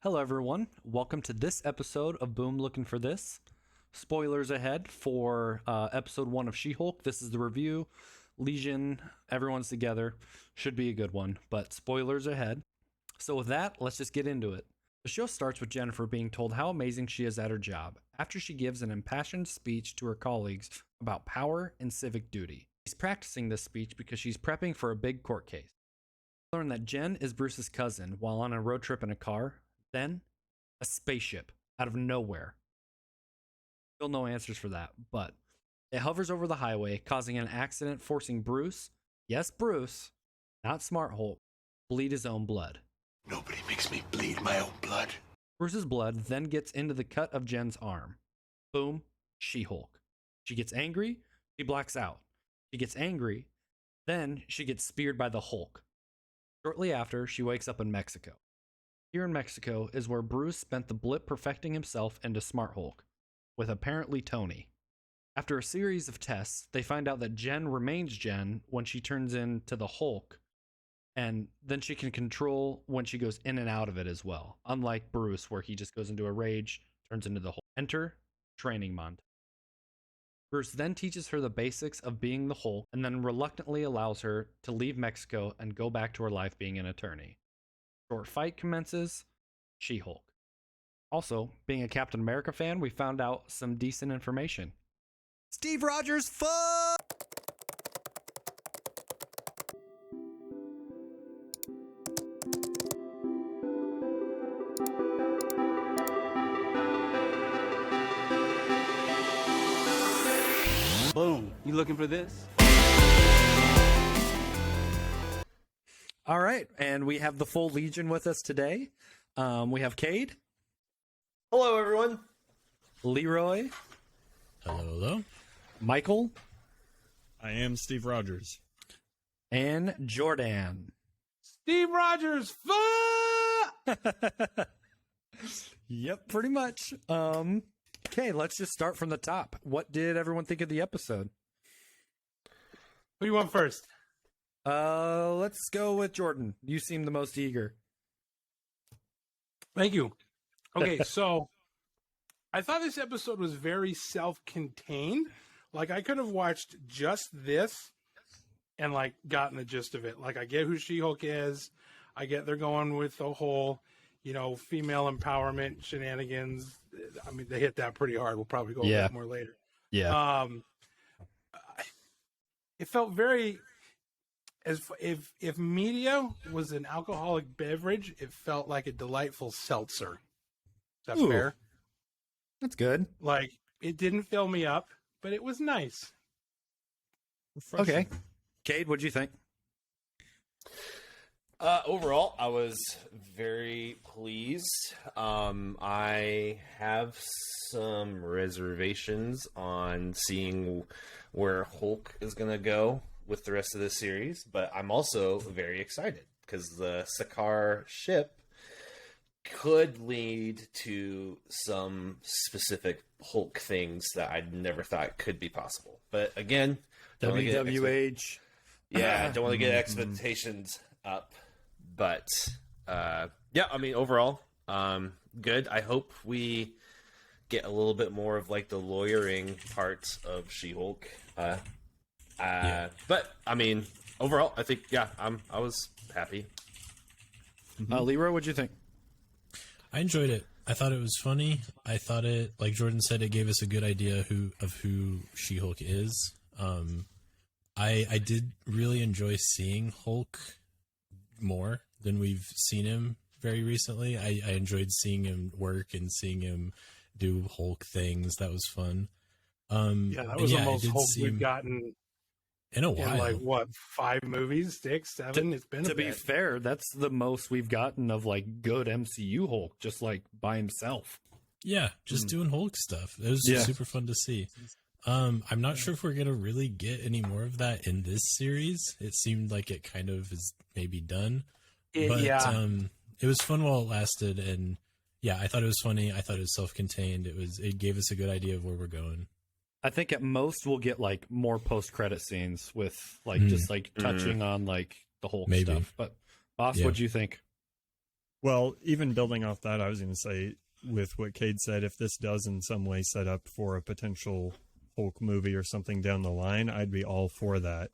Hello, everyone. Welcome to this episode of Boom Looking for This. Spoilers ahead for episode 1 of She-Hulk. This is the review. Legion, everyone's together. Should be a good one, but spoilers ahead. So with that, let's just get into it. The show starts with Jennifer being told how amazing she is at her job after she gives an impassioned speech to her colleagues about power and civic duty. She's practicing this speech because she's prepping for a big court case. We learn that Jen is Bruce's cousin while on a road trip in a car. Then, a spaceship out of nowhere. Still no answers for that, but it hovers over the highway, causing an accident, forcing Bruce, yes, Bruce, not Smart Hulk, bleed his own blood. Nobody makes me bleed my own blood. Bruce's blood then gets into the cut of Jen's arm. Boom, She-Hulk. She gets angry, she blacks out. She gets angry, then she gets speared by the Hulk. Shortly after, she wakes up in Mexico. Here in Mexico is where Bruce spent the blip perfecting himself into Smart Hulk, with apparently Tony. After a series of tests, they find out that Jen remains Jen when she turns into the Hulk, and then she can control when she goes in and out of it as well, unlike Bruce, where he just goes into a rage, turns into the Hulk. Enter training montage. Bruce then teaches her the basics of being the Hulk, and then reluctantly allows her to leave Mexico and go back to her life being an attorney. Short fight commences. She-Hulk. Also, being a Captain America fan, we found out some decent information. Steve Rogers, fuck! Boom. You looking for this? All right, and we have the full Legion with us today. We have Cade. Hello, everyone. Leroy. Hello. Michael. I am Steve Rogers. And Jordan. Steve Rogers, fuck! Yep, pretty much. Okay, let's just start from the top. What did everyone think of the episode? Who do you want first? Let's go with Jordan. You seem the most eager. Thank you. Okay, so I thought this episode was very self-contained. Like, I could have watched just this and, like, gotten the gist of it. Like, I get who She-Hulk is. I get they're going with the whole, female empowerment shenanigans. I mean, they hit that pretty hard. We'll probably go over that more later. Yeah. It felt very... If media was an alcoholic beverage, it felt like a delightful seltzer. Is that fair? That's good. Like, it didn't fill me up, but it was nice. Refreshing. Okay. Cade, what'd you think? Overall, I was very pleased. I have some reservations on seeing where Hulk is going to go with the rest of the series, but I'm also very excited because the Sakaar ship could lead to some specific Hulk things that I never thought could be possible. But again, WWH. I don't want to get expectations up. But overall, good. I hope we get a little bit more of like the lawyering parts of She-Hulk. But I mean, overall, I think I was happy. Leroy, what'd you think? I enjoyed it. I thought it was funny. I thought it, like Jordan said, it gave us a good idea of who She-Hulk is. I did really enjoy seeing Hulk more than we've seen him very recently. I enjoyed seeing him work and seeing him do Hulk things. That was fun. That was the most Hulk we've gotten in a while. In like 5 movies, 6, 7? It's been to be fair, that's the most we've gotten of like good MCU Hulk, just like by himself. Yeah, just doing Hulk stuff. It was just super fun to see. I'm not sure if we're gonna really get any more of that in this series. It seemed like it kind of is maybe done. It was fun while it lasted, and I thought it was funny. I thought it was self-contained. It gave us a good idea of where we're going. I think at most we'll get like more post-credit scenes with like just like touching on like the Hulk stuff. But Boss, what'd you think? Well, even building off that, I was going to say, with what Cade said, if this does in some way set up for a potential Hulk movie or something down the line, I'd be all for that.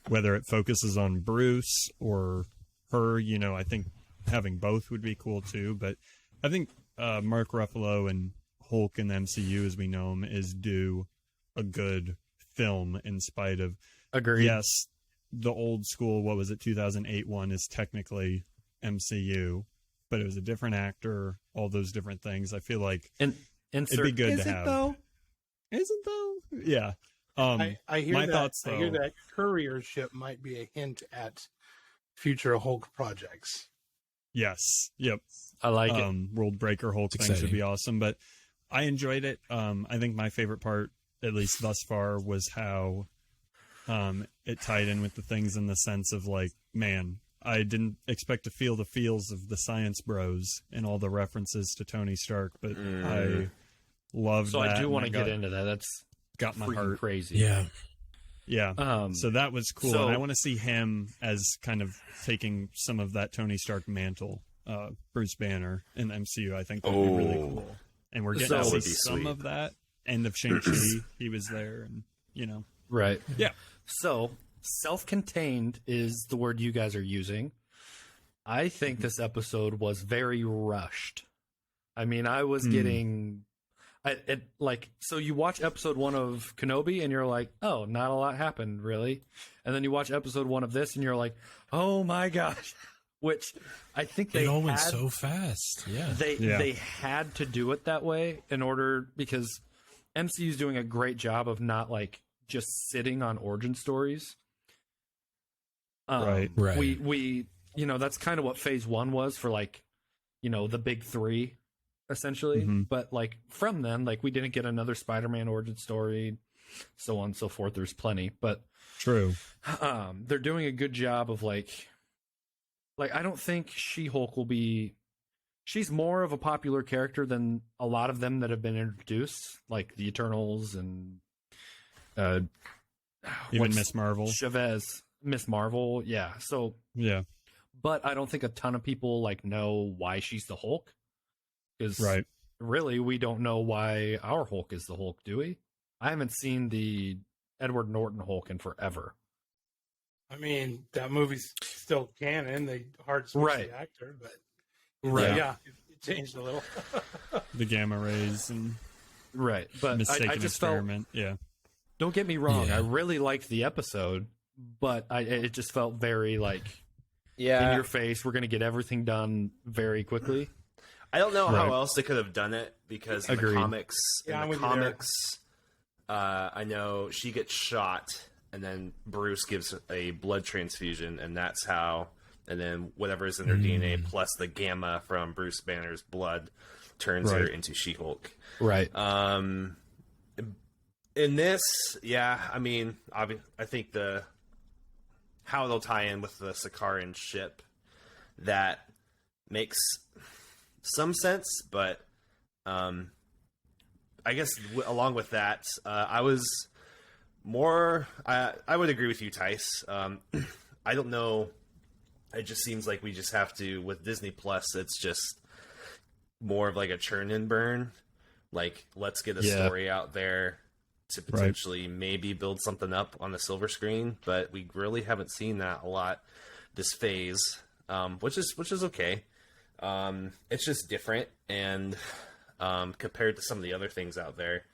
Whether it focuses on Bruce or her, I think having both would be cool too. But I think Mark Ruffalo and Hulk in the MCU, as we know him, is due a good film in spite of, Agreed. yes, the old school, what was it, 2008 one is technically MCU, but it was a different actor, all those different things. I feel like And it'd be good is to it have. though? Is it though? Yeah. I hear my that. thoughts, I hear though- that courier ship might be a hint at future Hulk projects. Yes. Yep. I like it. World Breaker Hulk It's thing should exciting. be awesome, but I enjoyed it. I think my favorite part, at least thus far, was how it tied in with the things in the sense of like, man, I didn't expect to feel the feels of the Science Bros and all the references to Tony Stark, but I love So that. I do and want to that get into that. That's got my freaking heart. crazy. Yeah. Yeah. So that was cool, so- and I want to see him as kind of taking some of that Tony Stark mantle, Bruce Banner in the MCU. I think that would be really cool, and we're getting So- to That see would be some sweet. of that. End of Shang-Chi, he was there, and Right. yeah, So, self-contained is the word you guys are using. I think this episode was very rushed. I mean, I was getting so you watch episode 1 of Kenobi and you're like, "Oh, not a lot happened, really." And then you watch episode 1 of this and you're like, "Oh my gosh." Which I think they It all went had- so fast. Yeah. they had to do it that way in order, because MCU is doing a great job of not like just sitting on origin stories. Right. Right. We that's kind of what phase 1 was for, like, the big 3 essentially. Mhm. But like from then, like, we didn't get another Spider-Man origin story, so on and so forth. There's plenty, but true. they're doing a good job of like I don't think She-Hulk will be. She's more of a popular character than a lot of them that have been introduced, like the Eternals and Even what's- Miss Marvel. Chavez, Miss Marvel. Yeah. So, Yeah. but I don't think a ton of people like know why she's the Hulk, because Right. really we don't know why our Hulk is the Hulk, do we? I haven't seen the Edward Norton Hulk in forever. I mean, that movie's still canon. They hard switched Right. the actor, but Right. yeah, it changed a little. The gamma rays and Right. But mistaken I just felt. experiment. Yeah. Don't get me wrong. Yeah. I really liked the episode, but it just felt very like Yeah, in your face. We're gonna get everything done very quickly. I don't know how Right. else they could have done it, because in Agreed. the comics, Yeah, I'm in with the you there. comics, I know she gets shot, and then Bruce gives a blood transfusion, and that's how. And then whatever is in her DNA plus the gamma from Bruce Banner's blood turns her Right. into She-Hulk. Right. In this, yeah, I mean, I think how they'll tie in with the Sakaran ship, that makes some sense, but I guess along with that, I was more. I would agree with you, Tice. I don't know. It just seems like we just have to, with Disney Plus. It's just more of like a churn and burn. Like, let's get a Yeah. story out there to potentially maybe build something up on the silver screen, but we really haven't seen that a lot this phase, which is okay. It's just different, and compared to some of the other things out there,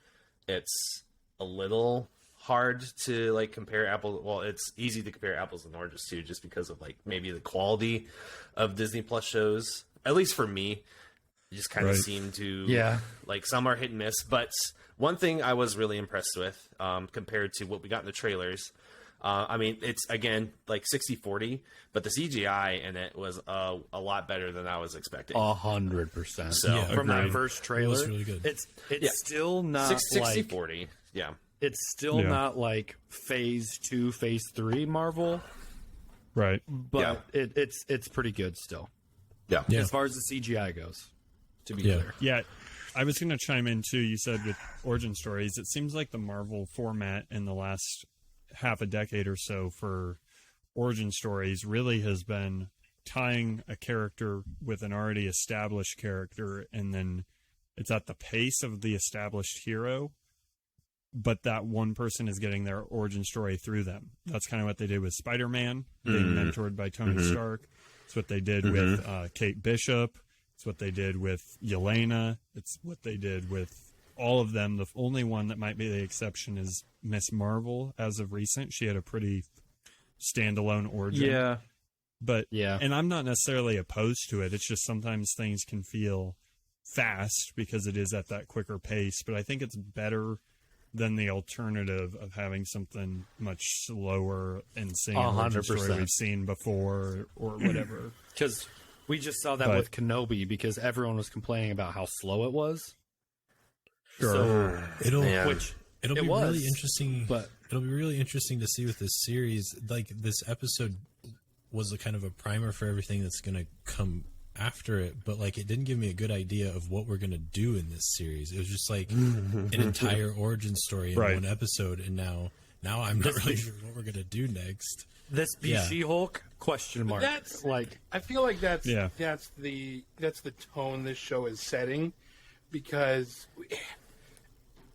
it's a little hard to like compare apples. Well, it's easy to compare apples and oranges too, just because of like maybe the quality of Disney Plus shows. At least for me, it just kind of Right. seem to Yeah. like some are hit and miss. But one thing I was really impressed with, compared to what we got in the trailers. I mean, it's again like 60-40, but the CGI in it was a lot better than I was expecting. 100%. So- Yeah, from that agreed. first It trailer, was really good. it's Yeah. still not like 60-40, yeah. it's still Yeah. not like phase 2, phase 3 Marvel, Right. but it's pretty good still Yeah. Yeah. as far as the CGI goes. To be Yeah. clear, Yeah, I was going to chime in too. You said with origin stories, it seems like the Marvel format in the last half a decade or so for origin stories really has been tying a character with an already established character, and then it's at the pace of the established hero, but that one person is getting their origin story through them. That's kind of what they did with Spider-Man, being mentored by Tony Stark. It's what they did with Kate Bishop. It's what they did with Yelena. It's what they did with all of them. The only one that might be the exception is Miss Marvel. As of recent, she had a pretty standalone origin. But and I'm not necessarily opposed to it. It's just sometimes things can feel fast because it is at that quicker pace. But I think it's better than the alternative of having something much slower and seeing a origin story we've seen before or whatever. Because we just saw that with Kenobi, because everyone was complaining about how slow it was. Sure. So, It'll it be was, really interesting, but it'll be really interesting to see with this series. Like, this episode was a kind of a primer for everything that's going to come after it, but like, it didn't give me a good idea of what we're going to do in this series. It was just like an entire origin story in one episode, and now I'm not really sure what we're going to do next. This be She-Hulk? Question mark. That's like, I feel like that's the tone this show is setting, because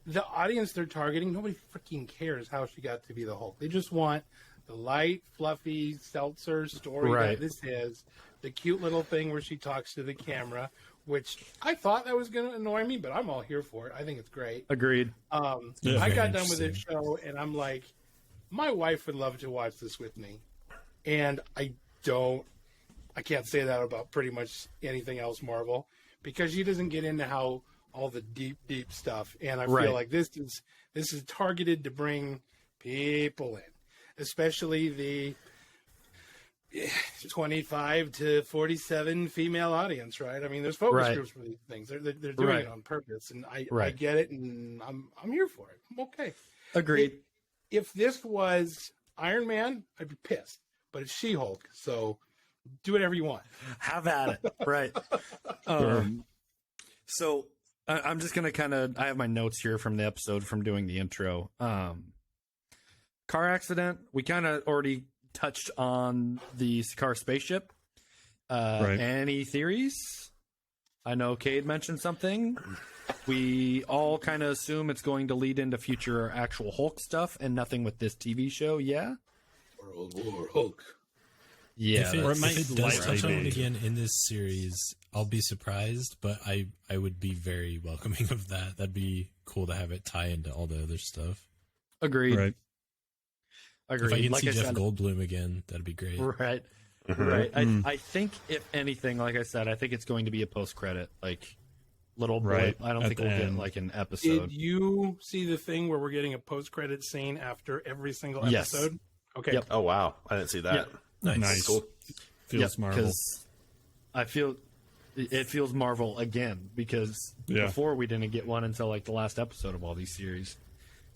the audience they're targeting, nobody freaking cares how she got to be the Hulk. They just want the light, fluffy seltzer story that this is, the cute little thing where she talks to the camera, which I thought that was going to annoy me, but I'm all here for it. I think it's great. Agreed. I got done with this show, and I'm like, my wife would love to watch this with me, and I can't say that about pretty much anything else Marvel, because she doesn't get into how all the deep stuff, and I feel like this is targeted to bring people in, especially the 25 to 47 female audience, right? I mean, there's focus groups for these things. They're doing it on purpose, and I get it, and I'm here for it. I'm okay. Agreed. If this was Iron Man, I'd be pissed. But it's She-Hulk, so do whatever you want. Have at it. Right. So I'm just going to I have my notes here from the episode from doing the intro. Car accident. We kind of already touched on the Sakaar spaceship. Any theories? I know Cade mentioned something. We all kind of assume it's going to lead into future actual Hulk stuff and nothing with this TV show. Yeah. World War Hulk. Yeah. If it does touch on it again in this series, I'll be surprised, but I would be very welcoming of that. That'd be cool to have it tie into all the other stuff. Agreed. Right. Agreed. If I can see Jeff Goldblum again, that'd be great. Right. I think, if anything, like I said, I think it's going to be a post-credit, like, little blip. I don't think we'll get like an episode. Did you see the thing where we're getting a post-credit scene after every single episode? Yes. Okay. Yep. Oh wow, I didn't see that. Yep. Nice. Cool. Feels Marvel. Because I feel it feels Marvel again, because before we didn't get one until like the last episode of all these series,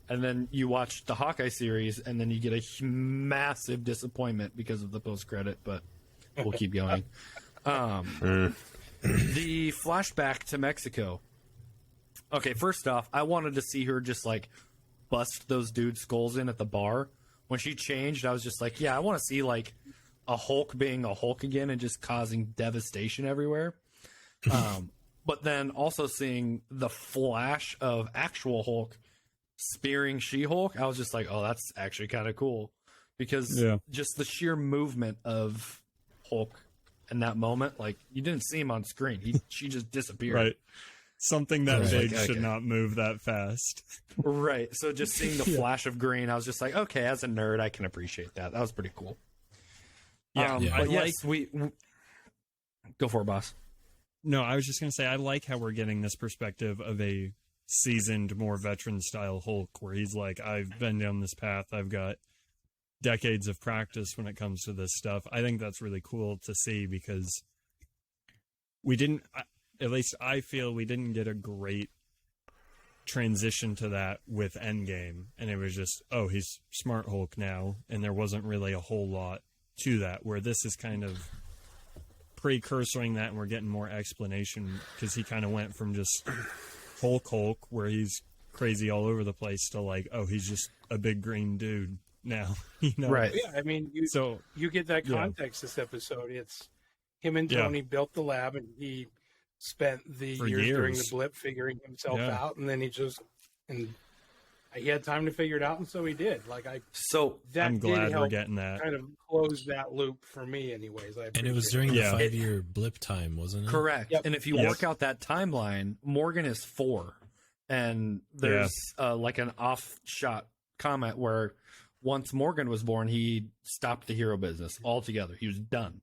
and then you watch the Hawkeye series, and then you get a massive disappointment because of the post-credit. But we'll keep going. The flashback to Mexico. Okay, first off, I wanted to see her just like bust those dudes' skulls in at the bar. When she changed, I was just like, yeah, I want to see like a Hulk being a Hulk again and just causing devastation everywhere. But then also seeing the flash of actual Hulk spearing She-Hulk, I was just like, oh, that's actually kind of cool, because just the sheer movement of Hulk in that moment, like, you didn't see him on screen. She just disappeared. Right. Something that big should not move that fast. Right. So just seeing the flash of green, I was just like, okay, as a nerd, I can appreciate that. That was pretty cool. But yes, we go for it, boss. No, I was just going to say, I like how we're getting this perspective of a seasoned, more veteran style Hulk, where he's like, I've been down this path. I've got decades of practice when it comes to this stuff. I think that's really cool to see, because we didn't, at least I feel we didn't get a great transition to that with Endgame, and it was just, oh, he's Smart Hulk now, and there wasn't really a whole lot to that, where this is kind of precursoring that, and we're getting more explanation, because he kind of went from just Hulk, where he's crazy all over the place, to like, oh, he's just a big green dude now. You know? Right. Yeah, I mean, you get that context this episode. him and Yeah. Tony built the lab, and he spent the For years during the years. blip figuring himself Yeah. out, and then he had time to figure it out, and so he did. Like So that I'm did glad we're help getting that. kind of close that loop for me, anyways. And it was appreciate during Yeah. the 5-year blip time, wasn't it? correct. Yep. And if you Yes. work out that timeline, Morgan is 4, and there's like an off shot comment where once Morgan was born, he stopped the hero business altogether. He was done,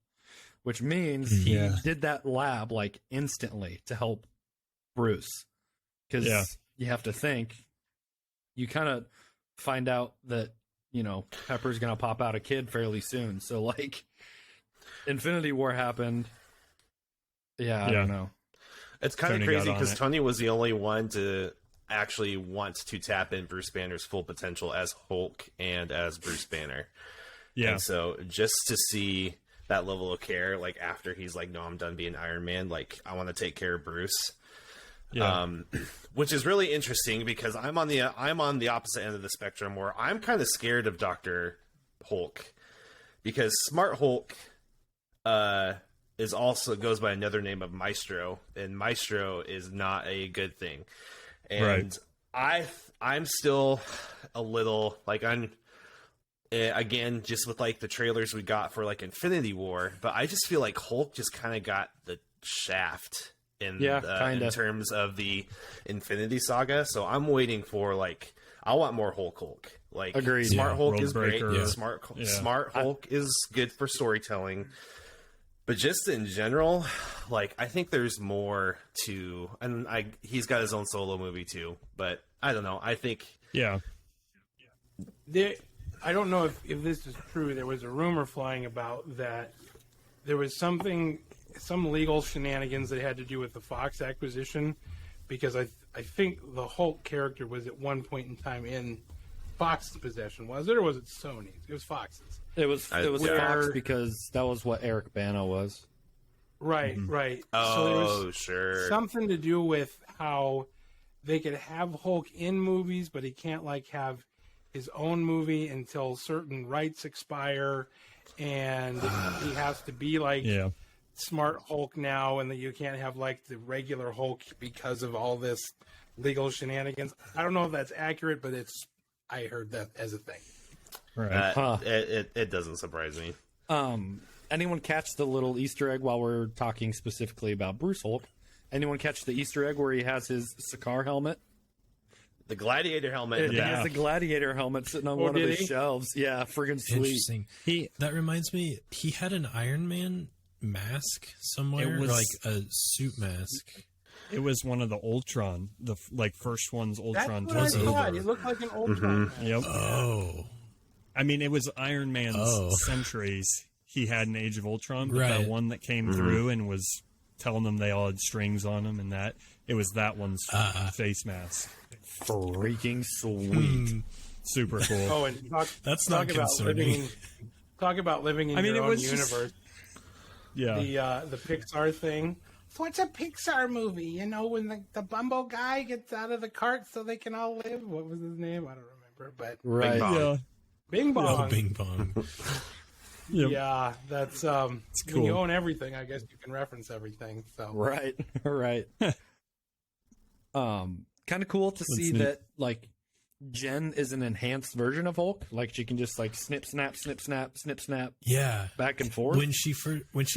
which means he Yeah. did that lab like instantly to help Bruce. Because Yeah. you have to think, you kind of find out that, you know, Pepper's going to pop out a kid fairly soon. So, like, Infinity War happened. Yeah, I Yeah. don't know. It's kind of Tony got crazy on because it. Tony was the only one to actually want to tap in Bruce Banner's full potential as Hulk and as Bruce Banner. Yeah. And so just to see that level of care, like after he's like, no, I'm done being Iron Man. Like, I want to take care of Bruce. Yeah. Which is really interesting because I'm on the opposite end of the spectrum where I'm kind of scared of Dr. Hulk because Smart Hulk is also goes by another name of Maestro, and Maestro is not a good thing. And I'm still a little like again, just with like the trailers we got for like Infinity War, but I just feel like Hulk just kind of got the shaft in kinda. terms of the Infinity Saga. So I'm waiting for like I want more Hulk. Like Agreed. Smart Yeah, Hulk World is great. Breaker. Yeah. Smart Hulk is good for storytelling. But just in general, like I think there's more to, and he's got his own solo movie too. But I don't know. I think Yeah. I don't know if this is true. There was a rumor flying about that there was some legal shenanigans that had to do with the Fox acquisition, because I think the Hulk character was at one point in time in Fox's possession. Was it, or was it Sony's? It was Fox's. It was Fox Where- because that was what Eric Bana was. Right, right. So there oh was sure, something to do with how they could have Hulk in movies, but he can't like have his own movie until certain rights expire, and he has to be like Yeah. Smart Hulk now, and that you can't have like the regular Hulk because of all this legal shenanigans. I don't know if that's accurate, but I heard that as a thing. Right. Huh. it doesn't surprise me. Anyone catch the little Easter egg while we're talking specifically about Bruce Hulk? Anyone catch the Easter egg where he has his Sakaar helmet? The Gladiator helmet. And in he the has back. the gladiator helmet sitting on Oh, one of did his he? shelves. Yeah, friggin' sweet. Interesting. That reminds me, he had an Iron Man mask somewhere, It was- or like a suit mask. It was one of the Ultron, the first one's That's Ultron. what I was over. thought. It looked like an Ultron. Yep. Oh, I mean, it was Iron Man's Oh. centuries. He had an Age of Ultron, but Right. that one that came through and was telling them they all had strings on them, and that it was that one's face mask. Freaking sweet. Super cool. Oh, and That's not talk about concerning. living in I mean, your it own was just- universe. Yeah. The Pixar thing. So what's a Pixar movie? You know, when the Bumble guy gets out of the cart so they can all live. What was his name? I don't remember. But Right. Bong. Yeah. Bing Bong. oh, Bing Bong. Yep. Yeah, that's when cool. you own everything. I guess you can reference everything. So Right. Right. Kind of cool to see neat. that, like, Jen is an enhanced version of Hulk. Like, she can just, like, snip, snap, snip, snap, snip, snap, Yeah. back and forth. When she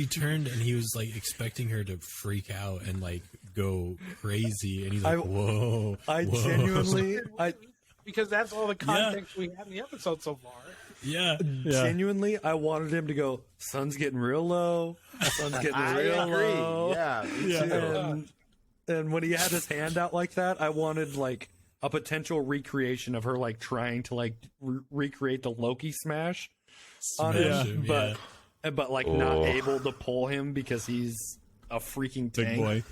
turned and he was like expecting her to freak out and like go crazy, and he's like, "Whoa!" I whoa." genuinely, because that's all the context we had in the episode so far. yeah. genuinely, I wanted him to go, sun's getting real low. Sun's getting I real agree. low. Yeah, me Yeah. too. And when he had his hand out like that, I wanted, like, a potential recreation of her, like, trying to, like, recreate the Loki smash on Smash him, him, but like, not Oh. able to pull him because he's a freaking Big tank. boy.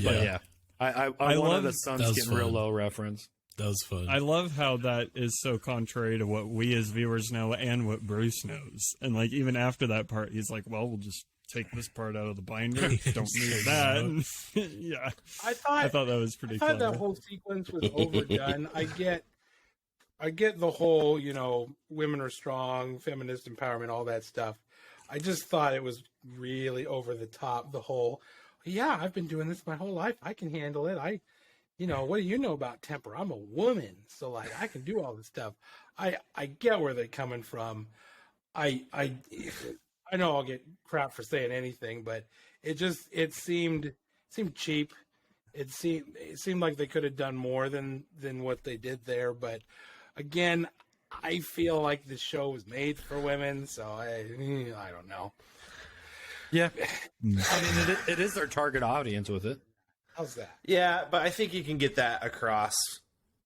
But yeah. yeah, I I wanted love- a sun's that was getting real fun. low reference. That was fun. I love how that is so contrary to what we as viewers know and what Bruce knows. And like even after that part, he's like, "Well, we'll just take this part out of the binder. Don't need that." And, yeah, I I thought that was pretty I thought clever. that whole sequence was overdone. I get the whole, you know, women are strong, feminist empowerment, all that stuff. I just thought it was really over the top. The whole, yeah, I've been doing this my whole life. I can handle it. What do you know about temper? I'm a woman, so like I can do all this stuff. I get where they're coming from. I know I'll get crap for saying anything, but it seemed cheap. It seemed like they could have done more than what they did there. But again, I feel like the show was made for women, so I don't know. Yeah, I mean it is their target audience with it. How's that? Yeah, but I think you can get that across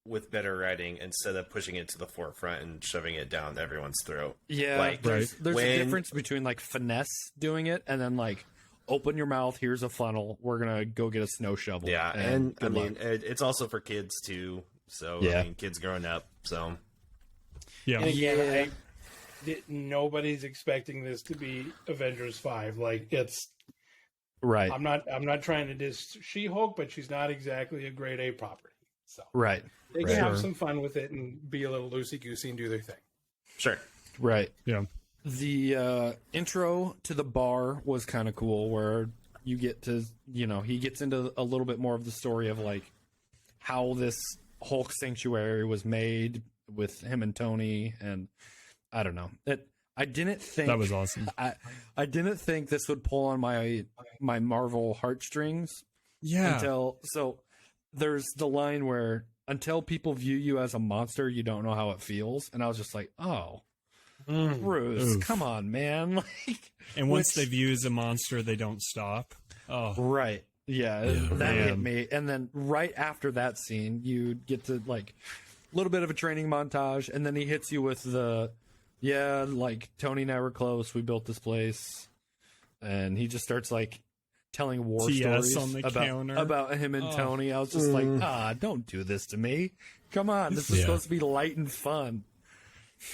with better writing instead of pushing it to the forefront and shoving it down everyone's throat. Yeah, Like, there's a when- difference between like finesse doing it and then like open your mouth. Here's a funnel. We're gonna go get a snow shovel. Yeah, and I good mean, luck. it's also for kids too. So Yeah. I mean, kids growing up. So Yeah. And again, nobody's expecting this to be Avengers 5. Like right, I'm not trying to diss She-Hulk, but she's not exactly a grade A property. So right, they can Right. have Sure. some fun with it and be a little loosey-goosey and do their thing. sure. right. Yeah. The intro to the bar was kind of cool, where you get to, he gets into a little bit more of the story of like how this Hulk sanctuary was made with him and Tony, and I don't know. I didn't think That was awesome. I didn't think this would pull on my Marvel heartstrings Yeah. so there's the line where until people view you as a monster, you don't know how it feels, and I was just like, oh, Bruce, Oof. come on, man. Like, And once which- they've used a monster, they don't stop. Oh, right, yeah, Yeah. that hit Man. me. And then right after that scene, you get to like a little bit of a training montage, and then he hits you with like Tony and I were close. We built this place, and he just starts like telling war TS stories on the counter. about him and Oh. Tony. I was just like, don't do this to me. Come on, this is Yeah. supposed to be light and fun.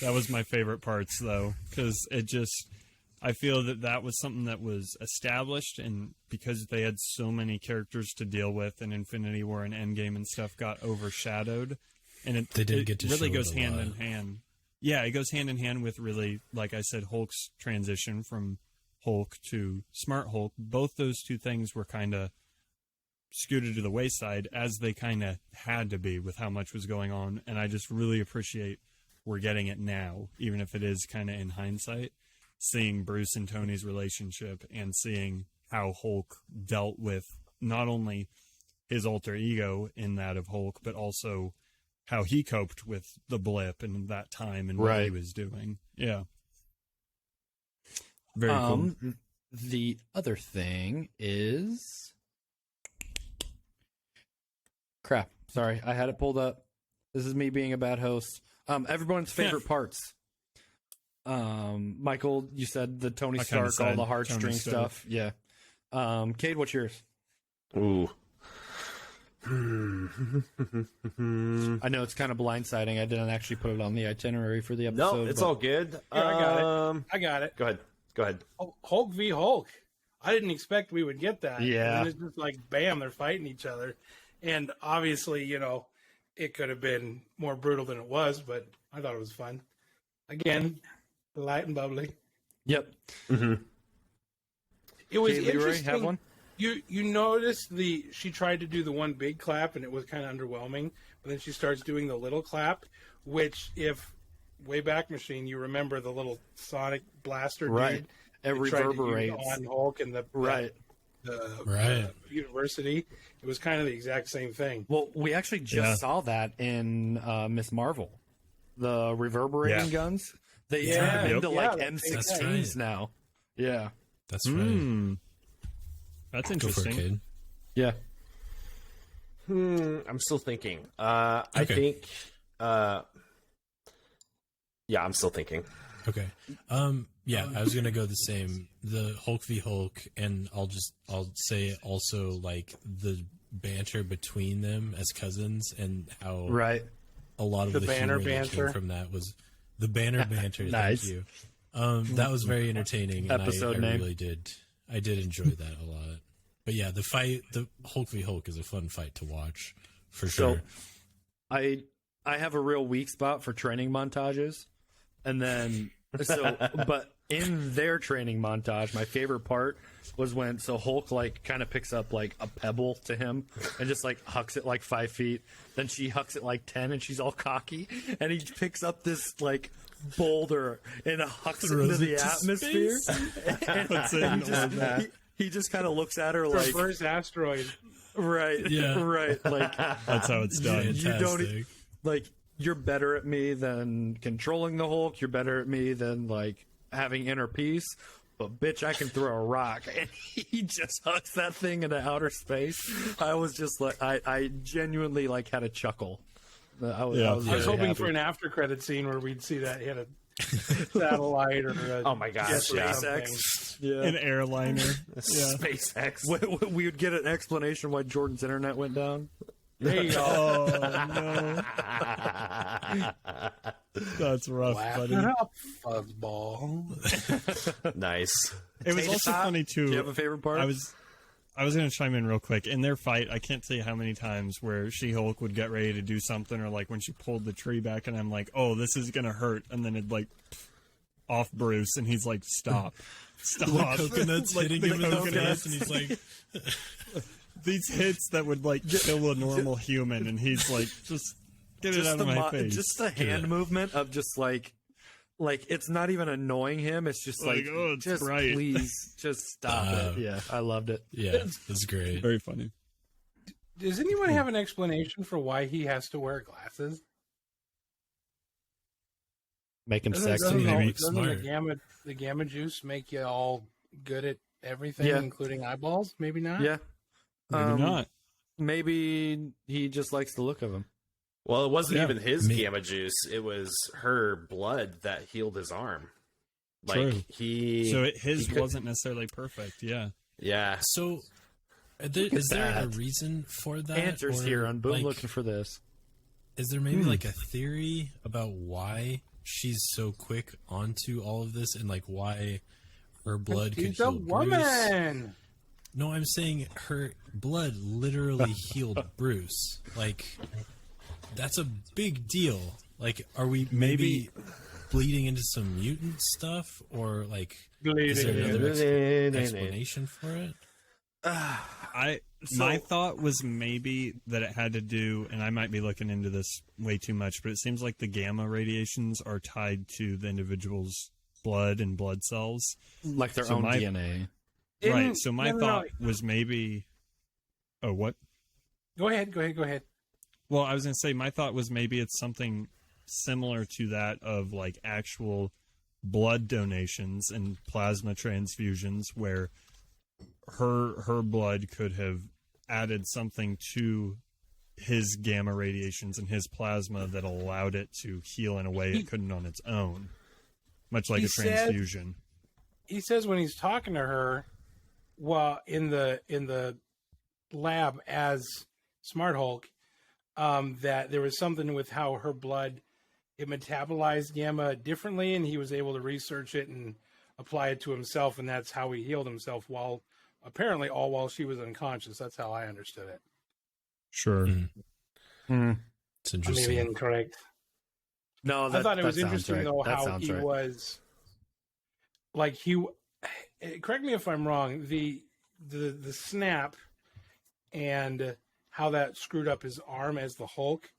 that was my favorite parts, though, because I feel that was something that was established, and because they had so many characters to deal with, and Infinity War and Endgame and stuff got overshadowed, and They didn't it get to really show goes it a hand lot. in hand. Yeah, it goes hand in hand with really, like I said, Hulk's transition from Hulk to Smart Hulk. Both those two things were kind of scooted to the wayside, as they kind of had to be with how much was going on, and I just really appreciate we're getting it now, even if it is kind of in hindsight, seeing Bruce and Tony's relationship and seeing how Hulk dealt with not only his alter ego in that of Hulk, but also how he coped with the blip and that time and what he Right. was doing. Yeah. Very cool. The other thing is crap. Sorry, I had it pulled up. This is me being a bad host. Everyone's favorite parts. Michael, you said the Tony I kinda Stark, all said the heartstring Tony Stark. stuff. Yeah. Cade, what's yours? Ooh. I know it's kind of blindsiding. I didn't actually put it on the itinerary for the episode. No, it's but- all good. Here, I got it. Go ahead. Hulk v. Hulk. I didn't expect we would get that. Yeah. And it's just like, bam, they're fighting each other. And obviously, it could have been more brutal than it was, but I thought it was fun. Again, light and bubbly. Yep. It was Cade, Leroy, interesting. have one? You noticed she tried to do the one big clap and it was kind of underwhelming, but then she starts doing the little clap, which if Wayback Machine, you remember the little sonic blaster Right. dude It they tried to use reverberates. on Hulk and the Right. the university. It was kind of the exact same thing. Well, we actually just Yeah. saw that in Miss Marvel. The reverberating Yeah. guns. They Yeah. turn into Yep. like Yeah, M16s that's now. Yeah. That's right. That's Go for it, interesting. kid. Yeah. I'm still thinking. I Okay. think. Yeah, I'm still thinking. Okay. Yeah, I was gonna go the same. The Hulk v Hulk, and I'll say also like the banter between them as cousins, and how Right. a lot of The the, banner humor that came banter. from that was the banner banter. Nice. Thank you. That was very entertaining. And Episode I name. really did. I did enjoy that a lot. But yeah, the Hulk v Hulk is a fun fight to watch for sure. I have a real weak spot for training montages. And then but in their training montage, my favorite part was when Hulk like kind of picks up like a pebble to him and just like hucks it like 5 feet. Then she hucks it like 10, and she's all cocky. And he picks up this like boulder and hucks it into Throws the it to atmosphere. space. Puts it in He just kind of looks at her like, Reverse asteroid. right, Yeah. right, like That's how it's done. you don't Fantastic. like you're better at me than controlling the Hulk. You're better at me than like having inner peace. But bitch, I can throw a rock, and he just hucks that thing into outer space. I was just like, I genuinely like had a chuckle. I was Yeah. I was very hoping happy. for an after credit scene where we'd see that hit a satellite or a Oh my gosh, jet or yeah. something. SpaceX. Yeah. An airliner. Yeah. SpaceX. We would get an explanation why Jordan's internet went down. There you go. Oh no, that's rough, Laugh buddy. it up, fuzzball. Nice. It was Potato also Tot, funny Do too. you have a favorite part? I was going to chime in real quick. In their fight, I can't tell you how many times where She-Hulk would get ready to do something, or like when she pulled the tree back, and I'm like, "Oh, this is gonna hurt," and then it like off Bruce, and he's like, "Stop, stop!" The coconuts Like, hitting the him in the coconuts. face, and he's like, These hits that would like kill a normal human, and he's like, "Just get it out of my face." just the hand movement of just like it's not even annoying him. It's just like, Like, oh, it's just bright. please, just stop it. Yeah, I loved it. yeah, that's great. Very funny. Does anyone have an explanation for why he has to wear glasses? Make him Doesn't, sexy. doesn't, maybe doesn't smart. the gamma juice make you all good at everything, Yeah. including eyeballs? Maybe not. Yeah, Maybe not. Maybe he just likes the look of him. Well, it wasn't Yeah. even his Me- gamma juice. It was her blood that healed his arm. Like True. he. So his he could- wasn't necessarily perfect. Yeah. Yeah. So, at is there a that. reason for that? Answers or, here on Boom like, looking for this. Is there maybe like a theory about why she's so quick onto all of this, and like why her blood could She's a heal Bruce? woman. No, I'm saying her blood literally healed Bruce. Like, that's a big deal. Like, are we maybe bleeding into some mutant stuff, or like, is there another explanation for it? My thought was maybe that it had to do, and I might be looking into this way too much, but it seems like the gamma radiations are tied to the individual's blood and blood cells. Like their So own my- DNA. Right. So my No. thought was maybe. Oh, what? Go ahead. Well, I was going to say, my thought was maybe it's something similar to that of like actual blood donations and plasma transfusions, where her blood could have added something to his gamma radiations and his plasma that allowed it to heal in a way it couldn't on its own, much like He a said- transfusion. He says when he's talking to her, well, in the lab as Smart Hulk, that there was something with how her blood it metabolized gamma differently, and he was able to research it and apply it to himself, and that's how he healed himself. While apparently all while she was unconscious. That's how I understood it. Sure. Mm. It's I may interesting. be incorrect. No, I thought it was that sounds interesting right. though That how sounds he right. was like he. Correct me if I'm wrong. The snap and how that screwed up his arm as the Hulk.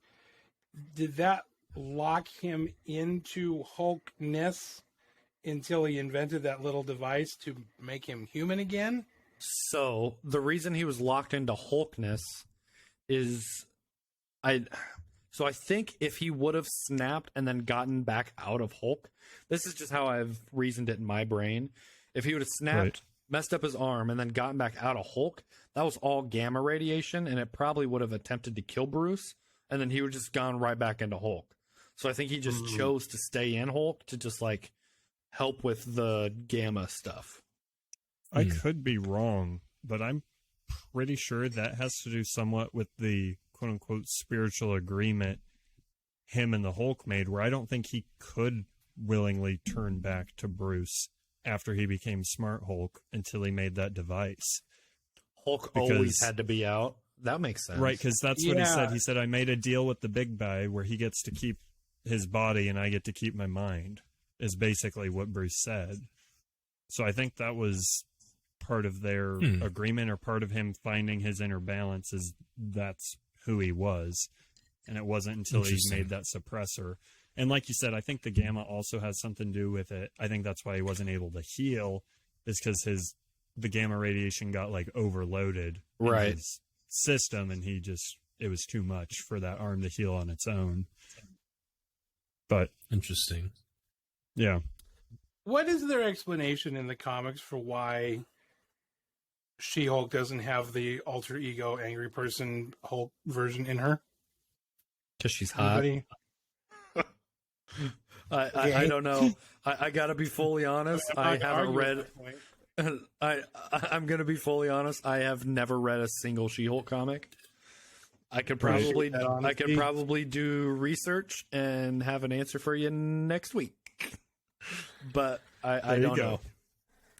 Did that lock him into Hulkness until he invented that little device to make him human again? So the reason he was locked into Hulkness is I think if he would have snapped and then gotten back out of Hulk, this is just how I've reasoned it in my brain. If he would have snapped, Right. messed up his arm, and then gotten back out of Hulk, that was all gamma radiation, and it probably would have attempted to kill Bruce, and then he would just gone right back into Hulk. So I think he just chose to stay in Hulk to just like help with the gamma stuff. I could be wrong, but I'm pretty sure that has to do somewhat with the quote unquote spiritual agreement him and the Hulk made, where I don't think he could willingly turn back to Bruce after he became Smart Hulk until he made that device. Hulk Because- always had to be out. That makes sense. Right, because that's what he said. Yeah. He said, I made a deal with the big guy where he gets to keep his body and I get to keep my mind, is basically what Bruce said. So I think that was part of their agreement, or part of him finding his inner balance, is that's who he was. And it wasn't until he made that suppressor. And like you said, I think the gamma also has something to do with it. I think that's why he wasn't able to heal, is because the gamma radiation got like overloaded in his system, and it was too much for that arm to heal on its own. But Interesting. yeah. What is their explanation in the comics for why She-Hulk doesn't have the alter ego angry person Hulk version in her? Because she's hot. Anybody? I don't know. I gotta be fully honest. I I'm not haven't arguing read. that point. I'm gonna be fully honest. I have never read a single She-Hulk comic. I could probably Appreciate that I could honesty. probably do research and have an answer for you next week. But I There you don't go. know.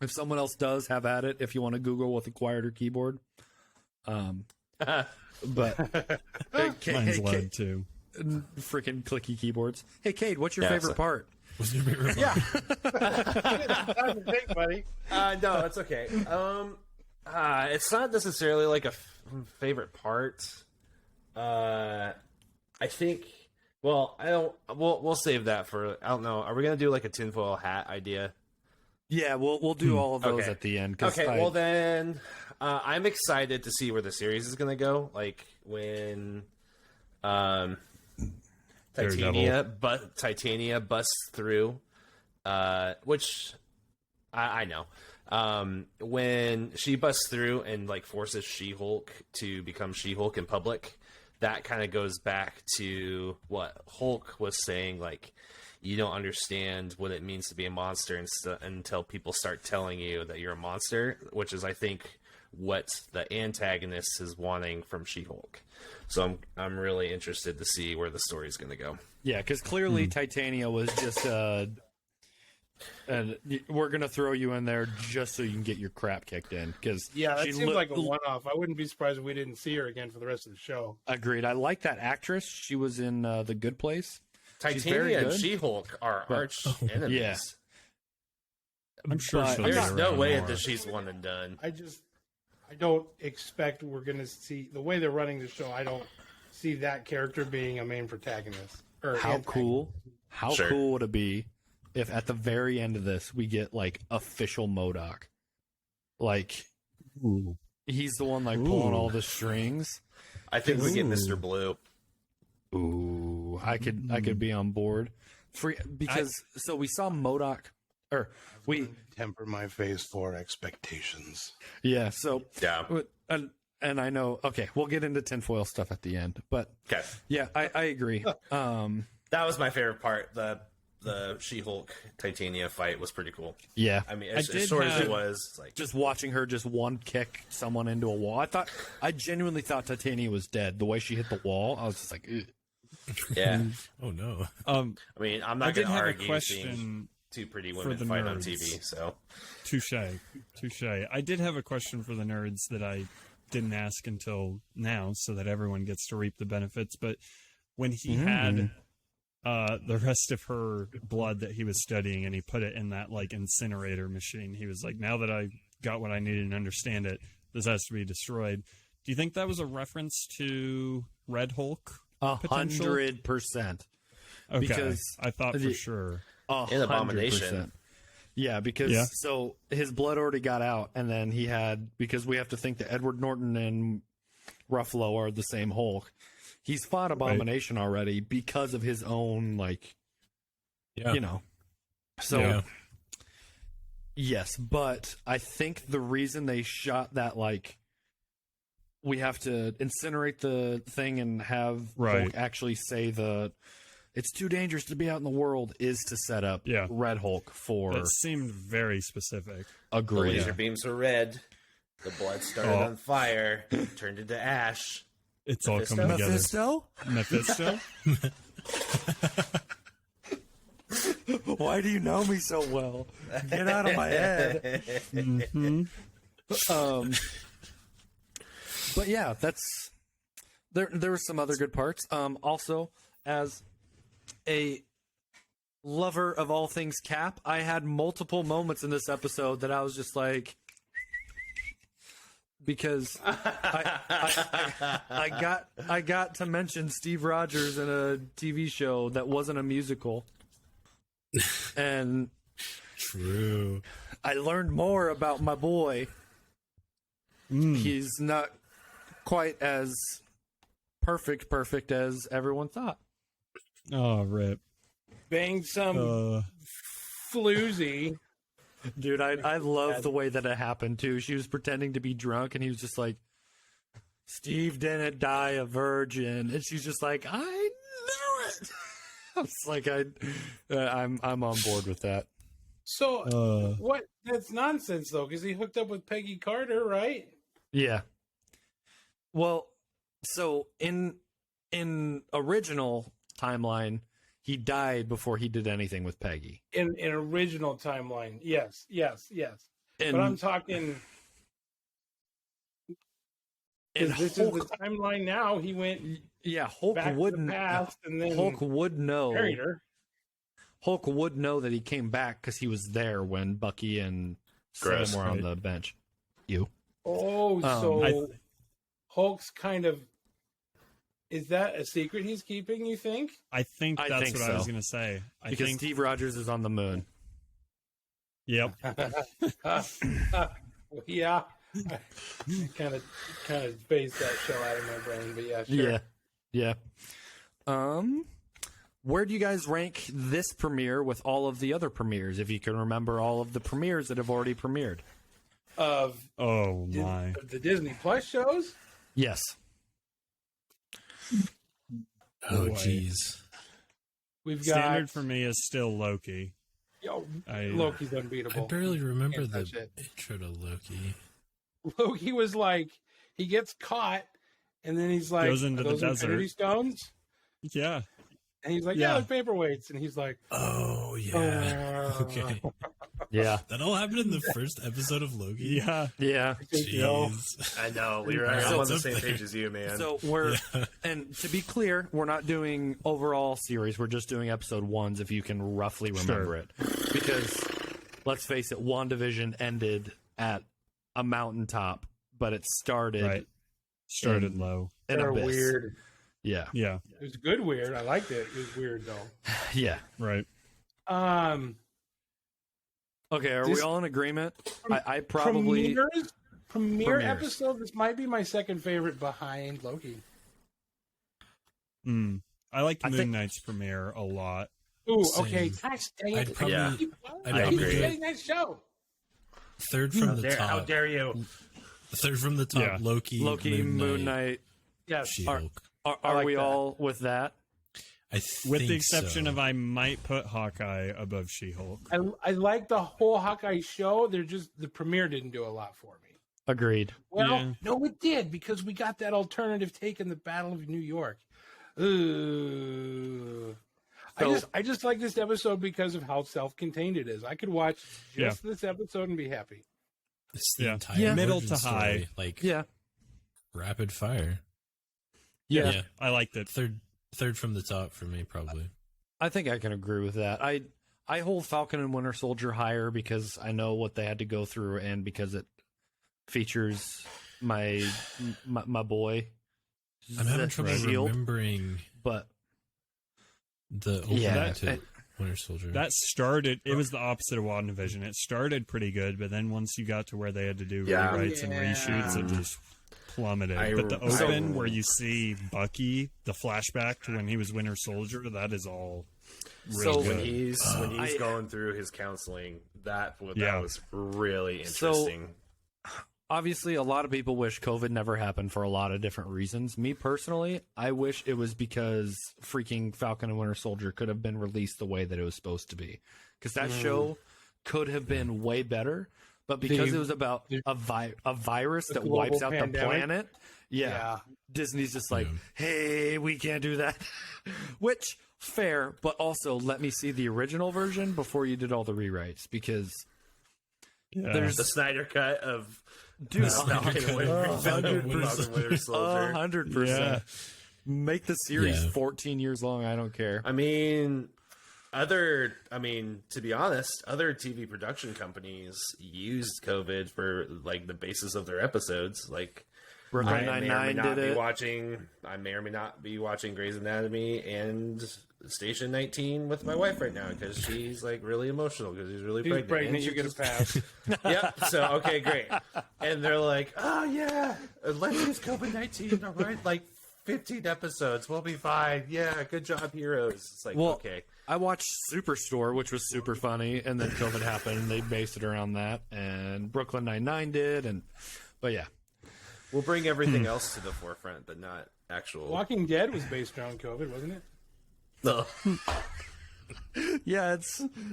If someone else does, have at it. If you want to Google with a quieter keyboard. But Mine's loud too. freaking clicky keyboards. Hey, Cade, what's your Yeah, favorite so- part? What's your favorite Yeah. part? Think, buddy. No, it's okay. It's not necessarily like a favorite part. I think. Well, I don't. We'll save that for. I don't know. Are we gonna do like a tinfoil hat idea? Yeah, we'll do all of those Okay. at the end. 'Cause Okay. Well, then I'm excited to see where the series is gonna go. Like when, Titania busts through, which I know. When she busts through and like forces She-Hulk to become She-Hulk in public, that kind of goes back to what Hulk was saying, like, you don't understand what it means to be a monster until people start telling you that you're a monster, which is, I think, what the antagonist is wanting from She-Hulk. So I'm really interested to see where the story's going to go. Yeah, because clearly Titania was just and we're gonna throw you in there just so you can get your crap kicked in. Because Yeah, that seems like a one-off. I wouldn't be surprised if we didn't see her again for the rest of the show. Agreed. I like that actress. She was in The Good Place. She's very Titania and good. She-Hulk are arch enemies. Yeah. I'm sure But- she'll be There's no around way more. that she's one and done. I don't expect we're going to see the way they're running the show. I don't see that character being a main protagonist. Or How antagonist. cool? How Sure. cool would it be if at the very end of this we get like official MODOK? Like Ooh. he's the one like pulling Ooh. all the strings. I think we get Ooh. Mr. Blue. Ooh, I could be on board. So we saw MODOK, or we Temper my phase 4 expectations. yeah. So Yeah. and I know. Okay, we'll get into tinfoil stuff at the end, but Okay. yeah, I agree. That was my favorite part. The She-Hulk Titania fight was pretty cool. Yeah, I mean, I as did short as have- it was, it's like just watching her just one kick someone into a wall. I genuinely thought Titania was dead. The way she hit the wall, I was just like, "Ugh." yeah. Oh no. I mean, I'm I not did going to have a argue seeing question. two pretty for women the fight on nerds. TV. So Touche. I did have a question for the nerds that I didn't ask until now, so that everyone gets to reap the benefits. But when he had the rest of her blood that he was studying, and he put it in that like incinerator machine, he was like, "Now that I got what I needed and understand it, this has to be destroyed." Do you think that was a reference to Red Hulk? Potential? 100%. Okay, Because I thought for the- sure. In Abomination. 100%. Yeah, because Yeah. so his blood already got out, and then he had, because we have to think that Edward Norton and Ruffalo are the same Hulk. He's fought Abomination already because of his own, like, Yeah. you know. So, Yeah. yes, but I think the reason they shot that, like, we have to incinerate the thing and have Right. Hulk actually say it's too dangerous to be out in the world, is to set up Yeah. Red Hulk for It seemed very specific. the agree. laser beams were red. The blood started Oh. on fire, turned into ash. It's all Mephisto? coming together. Mephisto? Mephisto? Why do you know me so well? Get out of my head. Mhm. But yeah, that's there were some other good parts. Also, as a lover of all things Cap, I had multiple moments in this episode that I was just like, because I got to mention Steve Rogers in a TV show that wasn't a musical, and True. I learned more about my boy. He's not quite as perfect as everyone thought. Oh, rip. Banged some floozy. Dude, I love the way that it happened too. She was pretending to be drunk, and he was just like, "Steve didn't die a virgin," and she's just like, "I knew it." I was like, I'm on board with that. So what? That's nonsense though, because he hooked up with Peggy Carter, right? Yeah. Well, so in original timeline, he died before he did anything with Peggy. In original timeline, yes. And, But I'm talking. and This Hulk, is the timeline now. He went yeah, Hulk back to wouldn't. the past and then Hulk would know. married her. Hulk would know that he came back because he was there when Bucky and Gross, Sam were on right. the bench. You. Oh, so I- Hulk's kind of. Is that a secret he's keeping, you think? I think I that's think what I was so. going to say. I Because think. Steve Rogers is on the moon. Yep. Yeah. I kind of phased that show out of my brain, but yeah, sure. Yeah. Where do you guys rank this premiere with all of the other premieres, if you can remember all of the premieres that have already premiered? Of Oh, my. the Disney Plus shows? Yes. Oh, Boy. jeez. We've got Standard for me is still Loki. Yo, I- Loki's I unbeatable. barely remember Can't the touch it. intro to Loki. Loki was like, he gets caught, and then he's like, Goes into "Are the those desert." Infinity Stones?" Yeah. And he's like, Yeah. "Yeah, they're paperweights." And he's like, Oh, yeah. Okay. Yeah. That all happened in the first episode of Loki? Yeah. Yeah. Jeez. I know. Leroy, I'm I'm on the up same there. page as you, man. So we're, and to be clear, we're not doing overall series. We're just doing episode ones, if you can roughly remember it. Because let's face it, WandaVision ended at a mountaintop, but it started Right. Started in low. an "They're abyss. weird." Yeah. It was good weird. I liked it. It was weird though. Yeah. Right. Okay, are This- we all in agreement? I probably premiere Premieres. episode. This might be my second favorite behind Loki. I like I Moon think- Knight's premiere a lot. Ooh, Same. okay. Gosh dang I'd it. probably, Yeah. Keep I'd keep probably getting do that show. third from the How top. dare you? Third from the top. Yeah. Loki, Loki, Moon Knight. Yes. She-Hulk. Are like we that. all with that? I With the think exception so. of I might put Hawkeye above She-Hulk. I like the whole Hawkeye show. They're just the premiere didn't do a lot for me. Agreed. Well, Yeah. no, it did because we got that alternative take in the Battle of New York. Ooh. I just like this episode because of how self-contained it is. I could watch just this episode and be happy. It's the Yeah. entire Yeah. Middle origin to high. story, like Yeah. rapid fire. Yeah. Yeah. I liked it. Third from the top for me, probably. I think I can agree with that. I hold Falcon and Winter Soldier higher because I know what they had to go through and because it features my boy. I'm having trouble Shield, remembering but the opening Yeah, to Winter Soldier. That started, it was the opposite of WandaVision. It started pretty good, but then once you got to where they had to do Yeah. rewrites and reshoots, it just plummeted. But the open where you see Bucky, the flashback to when he was Winter Soldier, that is all really So good. When he's I- going through his counseling, that Yeah. was really So- interesting. obviously a lot of people wish COVID never happened for a lot of different reasons. Me personally, I wish it was because freaking Falcon and Winter Soldier could have been released the way that it was supposed to be. Because that show could have been way better, but because The- it was about a virus the that global wipes out pandemic? the planet, Disney's just like, hey, we can't do that. Which, fair, but also let me see the original version before you did all the rewrites, because Yeah. there's The Snyder cut of dude, Falcon and Winter 100%. Soldier. 100%. Make the series Yeah. 14 years long. I don't care. I mean, to be honest, other TV production companies used COVID for like the basis of their episodes. Like Brooklyn Nine-Nine did it. I may or may not be watching Grey's Anatomy and Station 19 with my wife right now because she's like really emotional because she's really He's pregnant. pregnant. and You she get a just- pass. Yep. So okay, great. And they're like, oh yeah, let's use COVID-19. All right, like 15 episodes, we'll be fine. Yeah, good job, heroes. It's like Well, okay. I watched Superstore, which was super funny, and then COVID happened, and they based it around that. And Brooklyn Nine-Nine did, but yeah, We'll bring everything else to the forefront, but not actual. Walking Dead was based around COVID, wasn't it? No. yeah,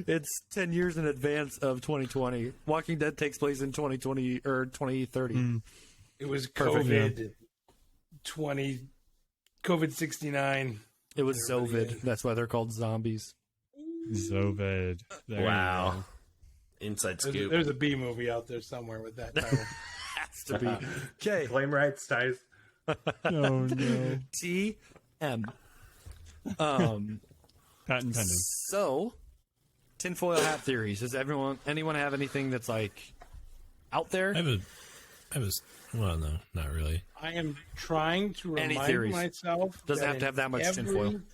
it's 10 years in advance of 2020. Walking Dead takes place in 2020 or 2030. It was Perfect, COVID 20, COVID 69. It was Zovid. That's why they're called zombies. Zovid. There you Wow. go. Inside scoop. There's a B movie out there somewhere with that title. Has to be. Okay. Claim rights, ties. Oh no. TM. Patent pending. So, tinfoil hat theories. Does anyone have anything that's like out there? Well, no, not really. I am trying to Any remind theories? myself. Doesn't that have to have that much in tinfoil. I'm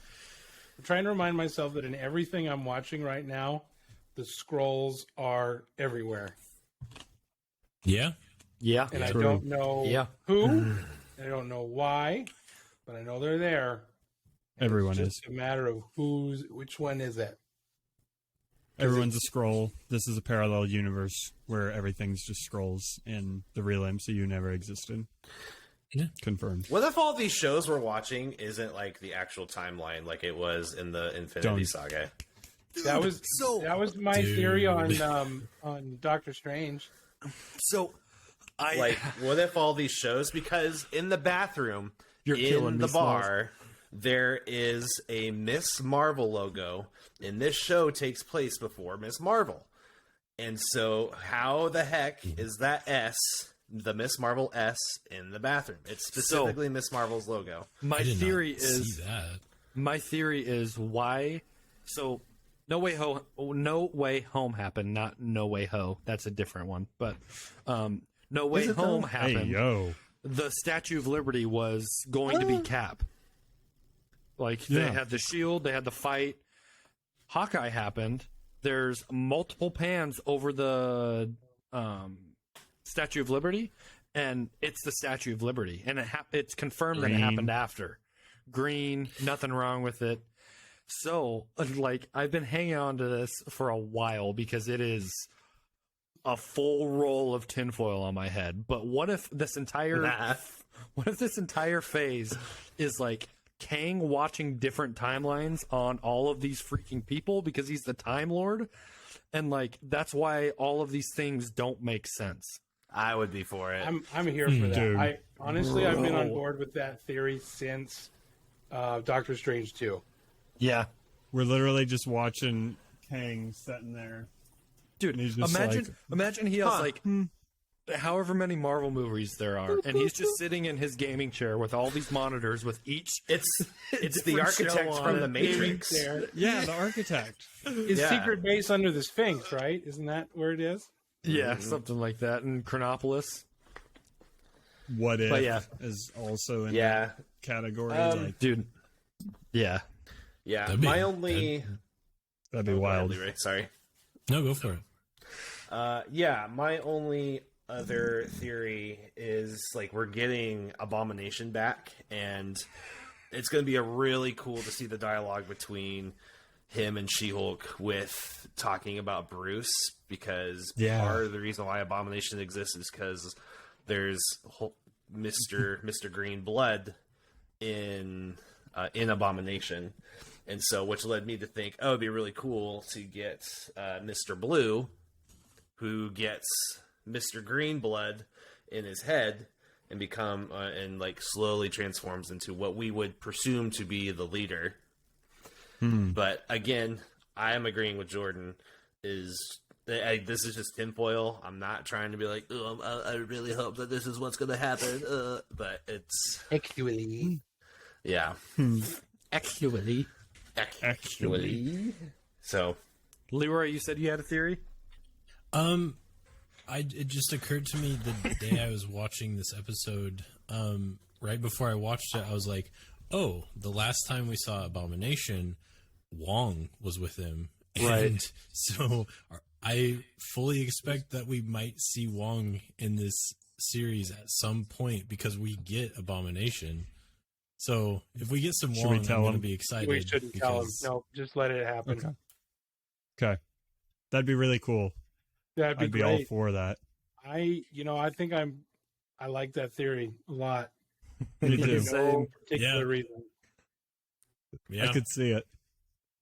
trying to remind myself that in everything I'm watching right now, the scrolls are everywhere. Yeah, Yeah. And I True. don't know Yeah. who, and I don't know why, but I know they're there. And Everyone it's is. just a matter of which one is it. Everyone's a scroll. This is a parallel universe where everything's just scrolls, and the real MCU never existed. Yeah. Confirmed. What if all these shows we're watching isn't like the actual timeline like it was in the Infinity Don't. Saga? That was my Dude. theory on Doctor Strange. So, Like, what if all these shows? Because in the bathroom, You're killing in me, the bar, there is a Miss Marvel logo, and this show takes place before Miss Marvel. And so, how the heck is that S, the Miss Marvel S, in the bathroom? It's specifically Miss Marvel's logo. my I did theory not is see that. my theory is why. So, No Way Home happened, not No Way Ho. That's a different one. But No Way Is it Home though? Hey, happened. yo. The Statue of Liberty was going to be Cap. Like they Yeah. had the shield, they had the fight. Hawkeye happened. There's multiple pans over the Statue of Liberty, and it's the Statue of Liberty, and it's confirmed that it Green. happened after. Green, nothing wrong with it. So, like, I've been hanging on to this for a while because it is a full roll of tinfoil on my head. But what if this entire phase is like Kang watching different timelines on all of these freaking people because he's the Time Lord? And like that's why all of these things don't make sense. I would be for it. I'm here for that. Dude. I honestly I've been on Bro. board with that theory since Doctor Strange 2. Yeah. We're literally just watching Kang sitting there. Dude, And he's just imagine he has like however many Marvel movies there are, and he's just sitting in his gaming chair with all these monitors with each it's the different show architect on from it. the Matrix. There. Yeah, the architect. His Yeah. secret base under the Sphinx, right? Isn't that where it is? yeah, something like that in Chronopolis. What if But yeah. is also in Yeah, that category. Um, Dude. Yeah. yeah. That'd be- My only that'd be wild. Leroy, sorry. No, go for it. Yeah, my only other theory is like we're getting Abomination back, and it's going to be a really cool to see the dialogue between him and She-Hulk with talking about Bruce, because Yeah. part of the reason why Abomination exists is because there's Mr. Green Blood in Abomination, and so which led me to think, oh, it'd be really cool to get Mr. Blue, who gets Mr. Green Blood in his head and become and like slowly transforms into what we would presume to be the leader. But again, I am agreeing with Jordan. This is just tinfoil. I'm not trying to be like, oh, I really hope that this is what's going to happen. But it's Actually. yeah, Actually. actually. So Leroy, you said you had a theory? It just occurred to me the day I was watching this episode. Right before I watched it, I was like, "Oh, the last time we saw Abomination, Wong was with him." Right. And so I fully expect that we might see Wong in this series at some point because we get Abomination. So if we get some Should we Wong, tell I'm going to him? be excited. We shouldn't tell him. because- No, just let it happen. Okay, that'd be really cool. That'd be I'd be all great. for that. I think I like that theory a lot. Me For too. no particular Yeah. reason. Yeah. I could see it.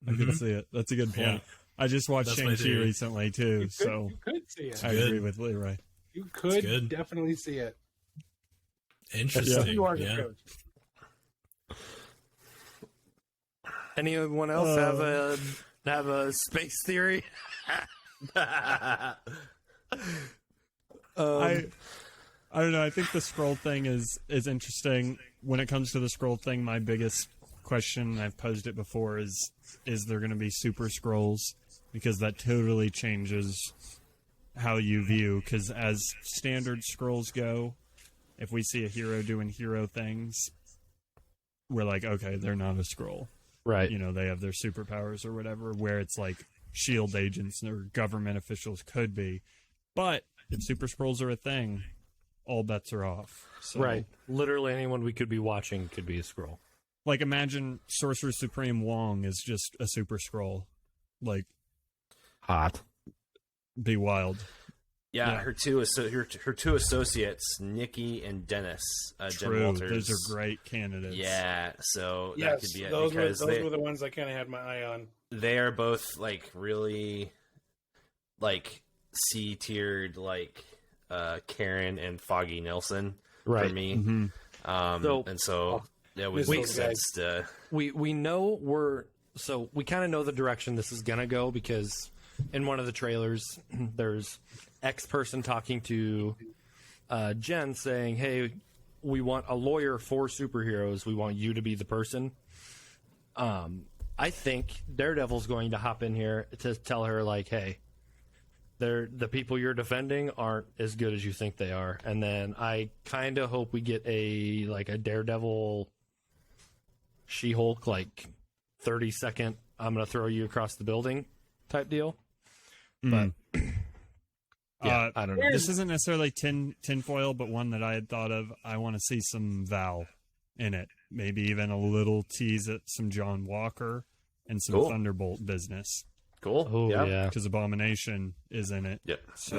I could Mhm. see it. That's a good point. Yeah. I just watched That's my Shang-Chi theory. recently too, so You could see it. I good. agree with Leroy. You could good. definitely see it. Interesting. You are the Yeah. coach. Anyone else have a space theory? I don't know. I think the scroll thing is interesting. When it comes to the scroll thing, my biggest question, and I've posed it before, is there going to be super scrolls? Because that totally changes how you view. Because as standard scrolls go, if we see a hero doing hero things, we're like, okay, they're not a scroll. Right. You know, they have their superpowers or whatever, where it's like shield agents or government officials could be. But if super scrolls are a thing, all bets are off. So, Right. Literally anyone we could be watching could be a scroll. like, imagine Sorcerer Supreme Wong is just a super scroll. Like, Hot. be wild. Yeah, Yeah. her two associates, Nikki and Dennis. Jen True. Walters. Those are great candidates. Yeah, so that Yes, could be it those because were the ones I kind of had my eye on. they are both like really like C-tiered, like Karen and Foggy Nelson Right. for me. hmm So- That would We- make sense to. We know we kind of know the direction this is gonna go because in one of the trailers there's X person talking to Jen saying, "Hey, we want a lawyer for superheroes. We want you to be the person." I think Daredevil's going to hop in here to tell her like, "Hey, the people you're defending aren't as good as you think they are." And then I kind of hope we get a Daredevil She-Hulk, like 30-second, I'm going to throw you across the building type deal. But yeah, I don't know. This isn't necessarily tinfoil, but one that I had thought of. I want to see some Val in it. Maybe even a little tease at some John Walker and some Cool. Thunderbolt business. Cool. Oh, yeah. Because Abomination is in it. Yep. So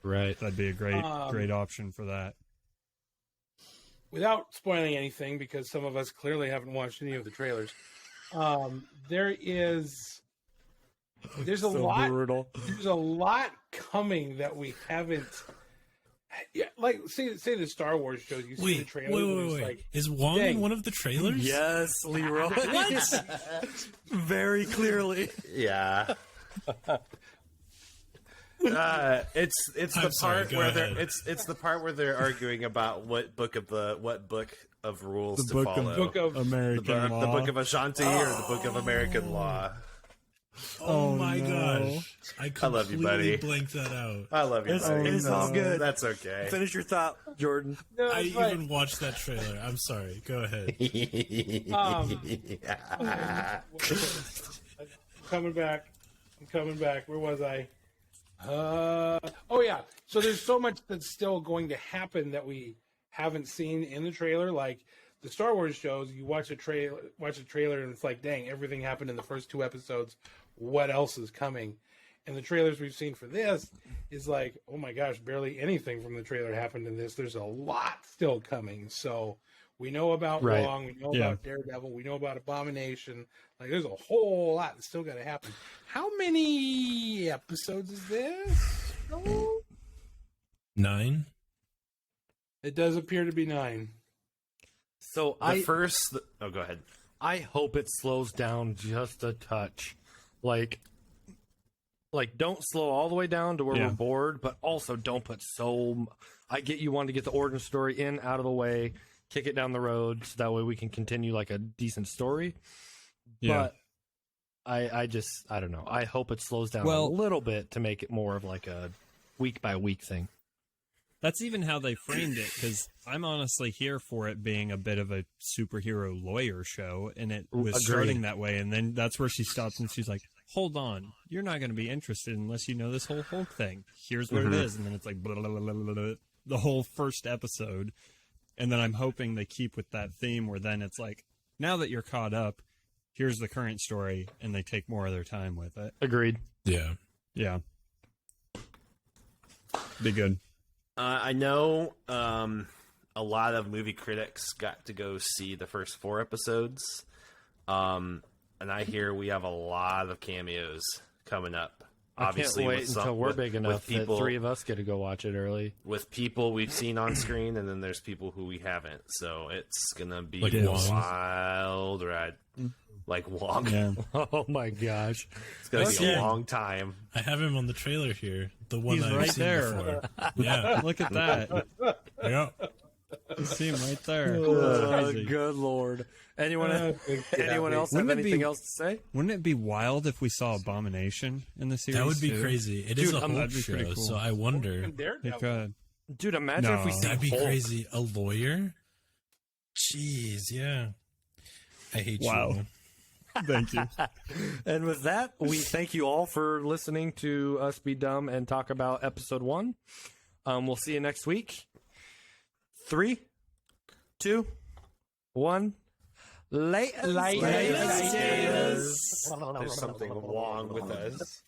Right. that'd be a great Um, great option for that. Without spoiling anything, because some of us clearly haven't watched any of the trailers, there's a lot. brutal. There's a lot coming that we haven't. Yeah, like say the Star Wars shows. You see the Wait, trailer. and it's wait. like, Is Wong dang. in one of the trailers? Yes, Leroy. Very clearly. Yeah. It's I'm the sorry, part go where they're ahead. it's the part where they're arguing about what book of rules The to book of- follow. book of American the Law. book of Ashanti or the book of American Law. Oh, Oh, my no. gosh. I I love you, completely buddy. blanked that out. I love you. It's- buddy. it's all good. That's okay. Finish your thought, Jordan. no, I it's fine. even watched that trailer. I'm sorry. Go ahead. I'm coming back. Where was I? Oh yeah. So there's so much that's still going to happen that we haven't seen in the trailer. Like the Star Wars shows, you watch a trailer, and it's like, dang, everything happened in the first 2 episodes. What else is coming? And the trailers we've seen for this is like, oh my gosh, barely anything from the trailer happened in this. There's a lot still coming. So we know about Right. Wong, we know Yeah. about Daredevil, we know about Abomination. Like, there's a whole lot that's still got to happen. How many episodes is this? Oh, 9? it does appear to be 9. So Oh, go ahead. I hope it slows down just a touch. Like don't slow all the way down to where Yeah. we're bored, but also don't put I get you want to get the origin story in, out of the way, kick it down the road, so that way we can continue like a decent story. Yeah. But I don't know. I hope it slows down a Well- little bit to make it more of like a week by week thing. That's even how they framed it, because I'm honestly here for it being a bit of a superhero lawyer show, and it was Agreed. starting that way, and then that's where she stops and she's like, hold on, you're not going to be interested unless you know this whole Hulk thing. Here's what it is, and then it's like blah, blah, blah, blah, blah, blah, the whole first episode, and then I'm hoping they keep with that theme where then it's like, now that you're caught up, here's the current story, and they take more of their time with it. Agreed. Yeah. Yeah. Be good. I know a lot of movie critics got to go see the first 4 episodes, and I hear we have a lot of cameos coming up. Obviously, I can't wait with until we're big enough people, that 3 of us get to go watch it early. with people we've seen on screen, and then there's people who we haven't. So it's gonna be Like a Wong. wild ride, like Wong. Yeah. Oh my gosh. It's gonna be Yeah. a long time. I have him on the trailer here. The one He's I've right seen there. before. Yeah. Look at that. Yeah. You see him right there. That's Oh, crazy. good lord. Anyone else have Wouldn't it anything be- else to say? Wouldn't it be wild if we saw Abomination in the series? That would be too? crazy. It is Dude, a Hulk that'd be pretty show, cool. so I wonder. It Daredevil. could. Dude, imagine if we No. see That'd be Hulk. crazy. A lawyer? Jeez, yeah. I hate Wow. you. Thank you. And with that, we thank you all for listening to us be dumb and talk about episode 1. We'll see you next week. 3, 2, 1. Later. There's something wrong with us.